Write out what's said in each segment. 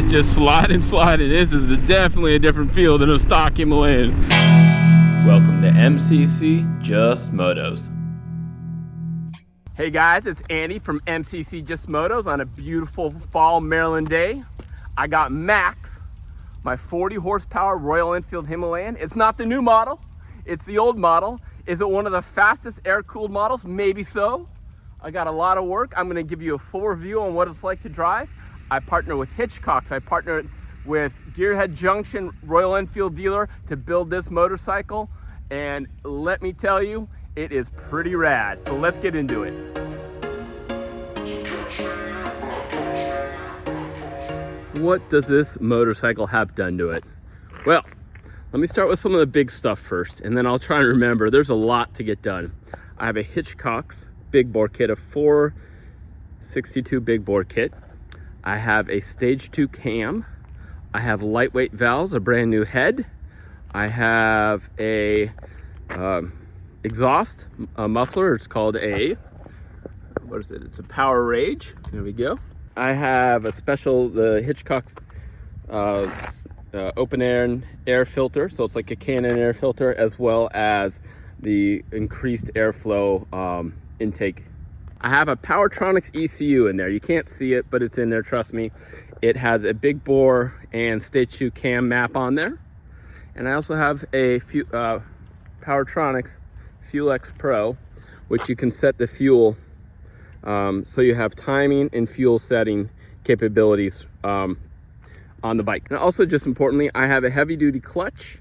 it's just sliding. This is definitely a different feel than a stock Himalayan. Welcome to MCC Just Motos. Hey guys, it's Andy from MCC Just Motos on a beautiful fall Maryland day. I got Max, my 40 horsepower Royal Enfield Himalayan. It's not the new model, it's the old model. Is it one of the fastest air-cooled models? Maybe so. I got a lot of work. I'm gonna give you a full review on what it's like to drive. I partner with Hitchcocks. I partnered with Gearhead Junction Royal Enfield dealer to build this motorcycle. And let me tell you, it is pretty rad. So let's get into it. What does this motorcycle have done to it? Well, let me start with some of the big stuff first, and then I'll try and remember. There's a lot to get done. I have a Hitchcocks big bore kit, a 462 big bore kit. I have a stage 2 cam. I have lightweight valves, a brand new head. I have a exhaust, a muffler. It's called a, what is it? It's a Power Rage. There we go. I have a special, the Hitchcocks open air filter. So it's like a Canon air filter, as well as the increased airflow intake. I have a Powertronics ECU in there. You can't see it, but it's in there, trust me. It has a big bore and stage 2 cam map on there. And I also have a Powertronics Fuel X Pro, which you can set the fuel, so you have timing and fuel setting capabilities on the bike. And also, just importantly, I have a heavy duty clutch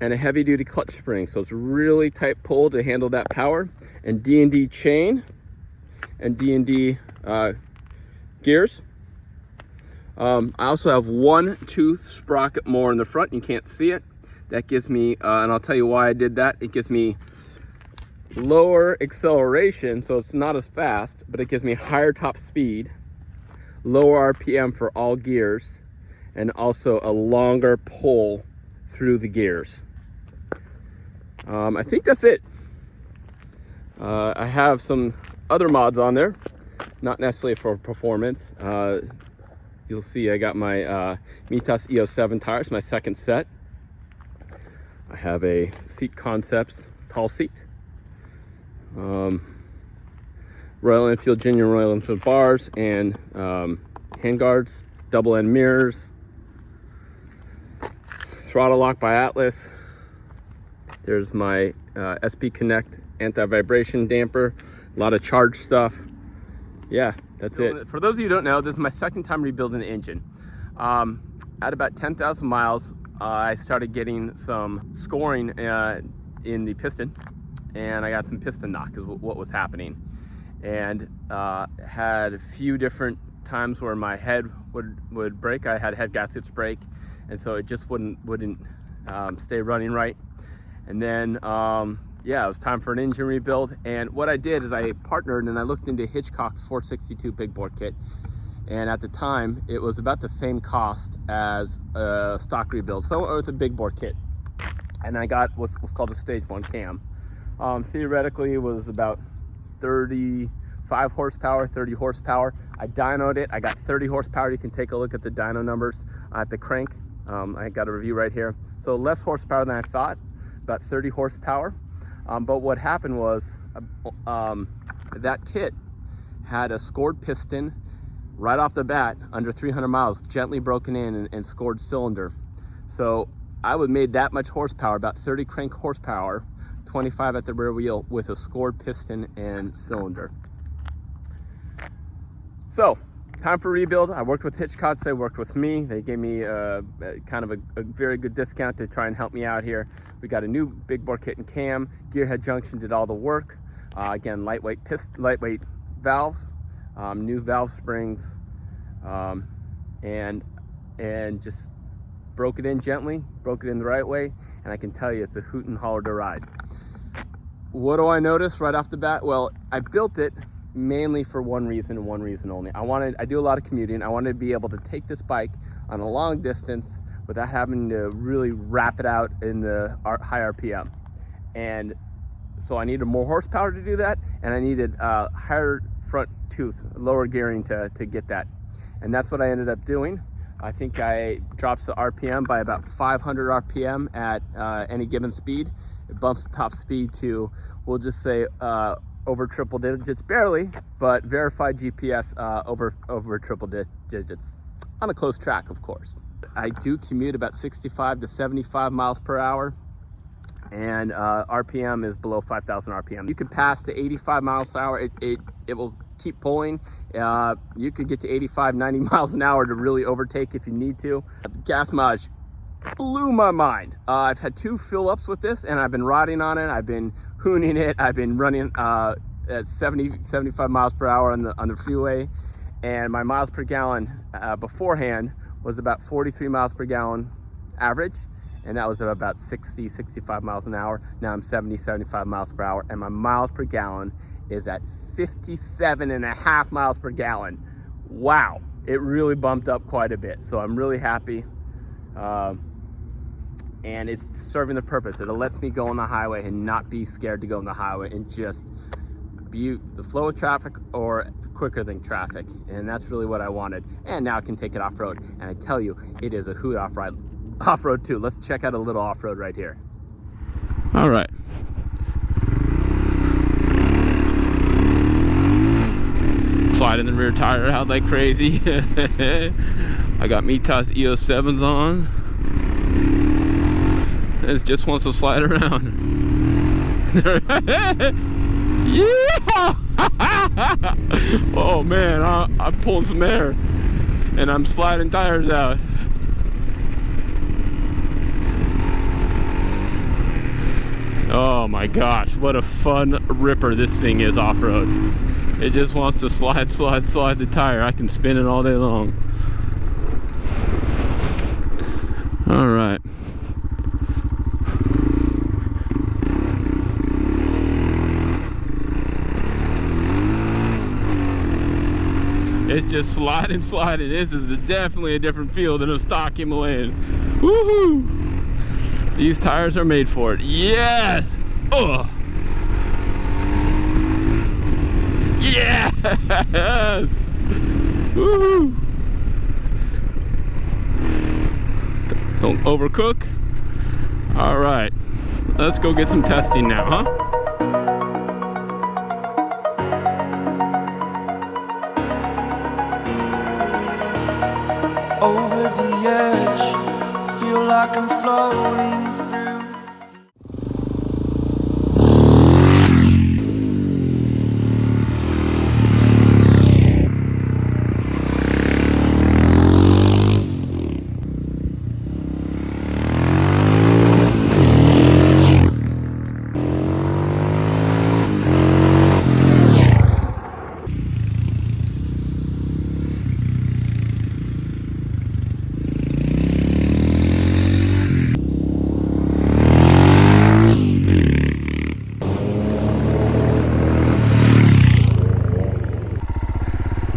and a heavy duty clutch spring. So it's really tight pull to handle that power, and D&D chain and D&D gears. I also have one tooth sprocket more in the front. You can't see it. That gives me, and I'll tell you why I did that. It gives me lower acceleration, so it's not as fast, but it gives me higher top speed, lower RPM for all gears, and also a longer pull through the gears. I think that's it. I have some other mods on there, not necessarily for performance. You'll see I got my Mitas EO7 tires, my second set. I have a Seat Concepts tall seat. Royal Enfield genuine Royal Enfield bars and handguards, double end mirrors, throttle lock by Atlas. There's my SP Connect anti-vibration damper, a lot of charge stuff. Yeah, that's it. For those of you who don't know, this is my second time rebuilding the engine. At about 10,000 miles, I started getting some scoring in the piston, and I got some piston knock is what was happening. And had a few different times where my head would break. I had head gaskets break, and so it just wouldn't stay running right. And then yeah, it was time for an engine rebuild. And what I did is I partnered and I looked into Hitchcock's 462 big bore kit. And at the time, it was about the same cost as a stock rebuild, so with a big bore kit. And I got what's called a stage 1 cam. Theoretically, it was about 35 horsepower, 30 horsepower. I dynoed it. I got 30 horsepower. You can take a look at the dyno numbers at the crank. I got a review right here. So less horsepower than I thought, about 30 horsepower. But what happened was that kit had a scored piston right off the bat, under 300 miles, gently broken in and scored cylinder. So I would made that much horsepower, about 30 crank horsepower, 25 at the rear wheel with a scored piston and cylinder. So time for rebuild. I worked with Hitchcocks, they worked with me. They gave me kind of a very good discount to try and help me out here. We got a new big bore kit and cam. Gearhead Junction did all the work. Again, lightweight valves, new valve springs, and just broke it in gently, broke it in the right way, and I can tell you it's a hoot and holler to ride. What do I notice right off the bat? Well, I built it mainly for one reason and one reason only. I do a lot of commuting. I wanted to be able to take this bike on a long distance without having to really wrap it out in the high RPM. And so I needed more horsepower to do that, and I needed higher front tooth, lower gearing to get that. And that's what I ended up doing. I think I drops the RPM by about 500 RPM at any given speed. It bumps the top speed to, we'll just say, over triple digits, barely, but verified GPS over triple digits on a close track, of course. I do commute about 65 to 75 miles per hour, and RPM is below 5,000 RPM. You can pass to 85 miles an hour. It will keep pulling. You could get to 85, 90 miles an hour to really overtake if you need to. The gas mileage blew my mind. I've had 2 fill ups with this, and I've been riding on it. I've been hooning it. I've been running at 75 miles per hour on the freeway, and my miles per gallon beforehand was about 43 miles per gallon average, and that was at about 65 miles an hour. Now I'm 75 miles per hour, and my miles per gallon is at 57.5 miles per gallon. Wow, it really bumped up quite a bit, so I'm really happy. And it's serving the purpose. It lets me go on the highway and not be scared to go on the highway and just be the flow of traffic or quicker than traffic. And that's really what I wanted. And now I can take it off-road. And I tell you, it is a hoot off-road too. Let's check out a little off-road right here. All right. Sliding the rear tire out like crazy. I got Mitas EOS 7s on. It just wants to slide around. Yeah! Oh man, I'm pulling some air and I'm sliding tires out. Oh my gosh, what a fun ripper this thing is off-road. It just wants to slide the tire. I can spin it all day long. All right. It's just sliding. This is definitely a different feel than a stock Himalayan. Woohoo! These tires are made for it. Yes! Oh! Yes! Woohoo! Don't overcook. All right, let's go get some testing now, huh? Over the edge, feel like I'm floating through.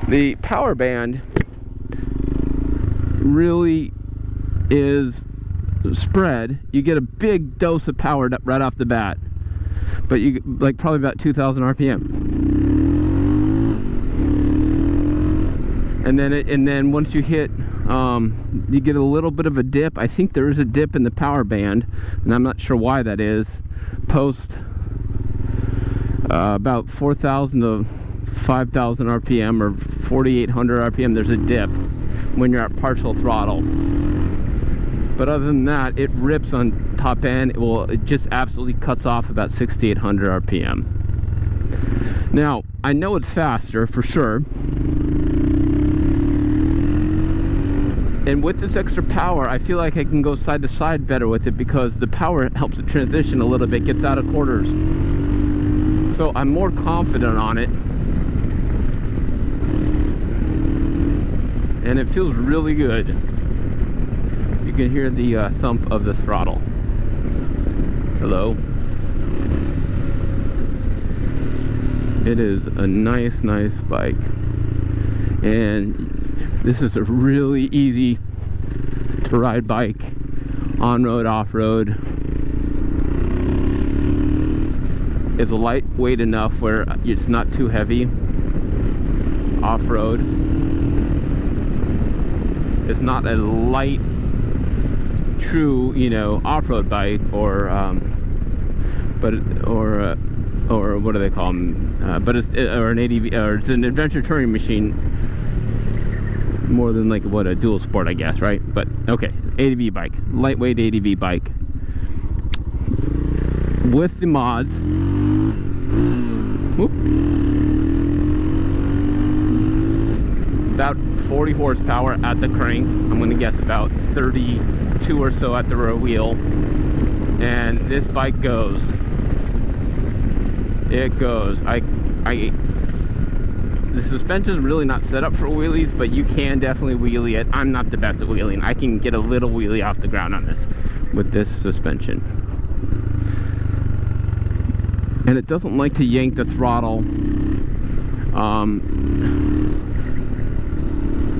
The power band really is spread. You get a big dose of power right off the bat, but you like probably about 2,000 RPM, and then once you hit, you get a little bit of a dip. I think there is a dip in the power band, and I'm not sure why that is. Post about 4,000 to 5,000 RPM or 4,800 RPM, there's a dip when you're at partial throttle. But other than that, it rips on top end. It just absolutely cuts off about 6,800 RPM. Now, I know it's faster for sure. And with this extra power, I feel like I can go side to side better with it because the power helps it transition a little bit, gets out of quarters. So I'm more confident on it. And it feels really good. You can hear the thump of the throttle. Hello. It is a nice bike. And this is a really easy to ride bike, on-road, off-road. It's lightweight enough where it's not too heavy off-road. It's not a light, true, you know, off-road bike, or or what do they call them? But it's or an ADV, or it's an adventure touring machine, more than like what a dual sport, I guess, right? But okay, ADV bike, lightweight ADV bike with the mods. Whoop. About 40 horsepower at the crank. I'm gonna guess about 32 or so at the rear wheel. And this bike goes. It goes. The suspension is really not set up for wheelies, but you can definitely wheelie it. I'm not the best at wheeling. I can get a little wheelie off the ground on this with this suspension. And it doesn't like to yank the throttle.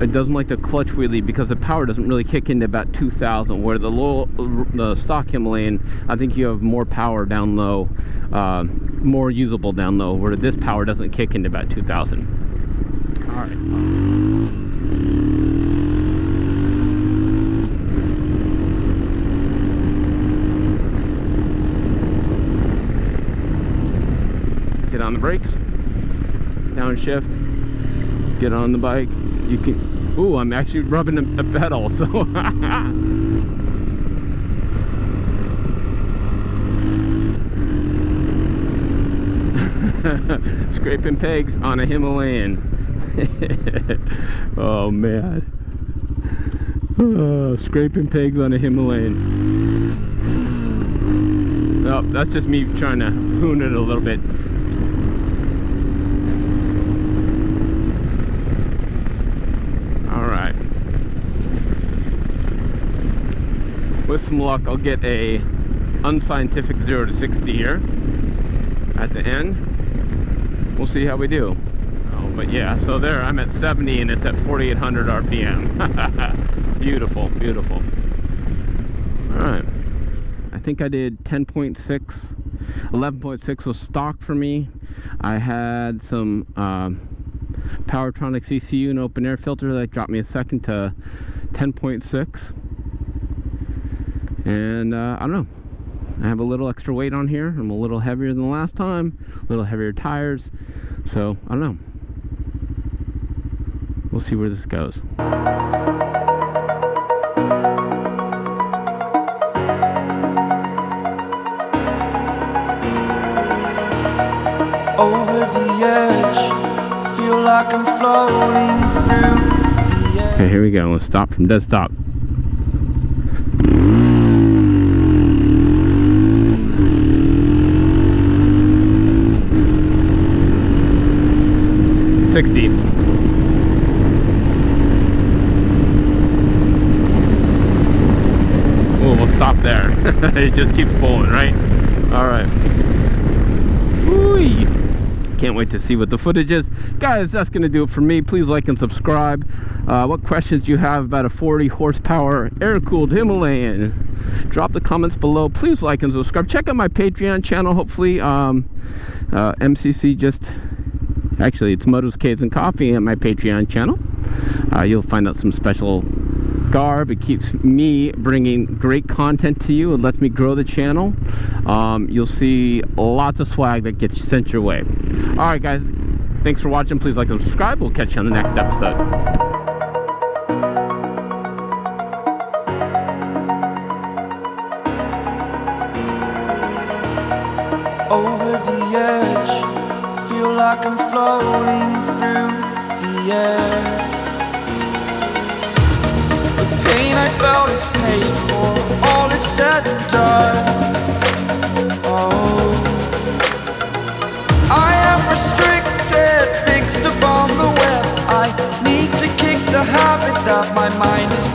It doesn't like to clutch wheelie because the power doesn't really kick into about 2,000, where the stock Himalayan, I think you have more power down low, more usable down low, where this power doesn't kick into about 2,000. All right. Get on the brakes, downshift, get on the bike. You can, ooh, I'm actually rubbing a pedal, so scraping pegs on a Himalayan. Oh man, scraping pegs on a Himalayan. Oh, that's just me trying to hoon it a little bit. With some luck, I'll get a unscientific 0 to 60 here at the end. We'll see how we do. Oh, but yeah, so there I'm at 70 and it's at 4,800 RPM. Beautiful, beautiful. All right, I think I did 10.6. 11.6 was stock for me. I had some Powertronics ECU and open air filter that dropped me a second to 10.6. And I don't know, I have a little extra weight on here. I'm a little heavier than the last time, a little heavier tires, so I don't know. We'll see where this goes. Over the edge, feel like I'm floating through the air. Okay, here we go. Let's stop from dead stop. Oh, we'll stop there. It just keeps pulling, right? All right. Whee! Can't wait to see what the footage is. Guys, that's going to do it for me. Please like and subscribe. What questions you have about a 40 horsepower air-cooled Himalayan, drop the comments below. Please like and subscribe. Check out my Patreon channel. Hopefully, MCC just... Actually, it's Motos, Caves, and Coffee on my Patreon channel. You'll find out some special garb. It keeps me bringing great content to you. It lets me grow the channel. You'll see lots of swag that gets sent your way. All right, guys. Thanks for watching. Please like and subscribe. We'll catch you on the next episode. Over the edge, feel like I'm floating through the air. The pain I felt is paid for, all is said and done. Oh, I am restricted, fixed upon the web. I need to kick the habit that my mind is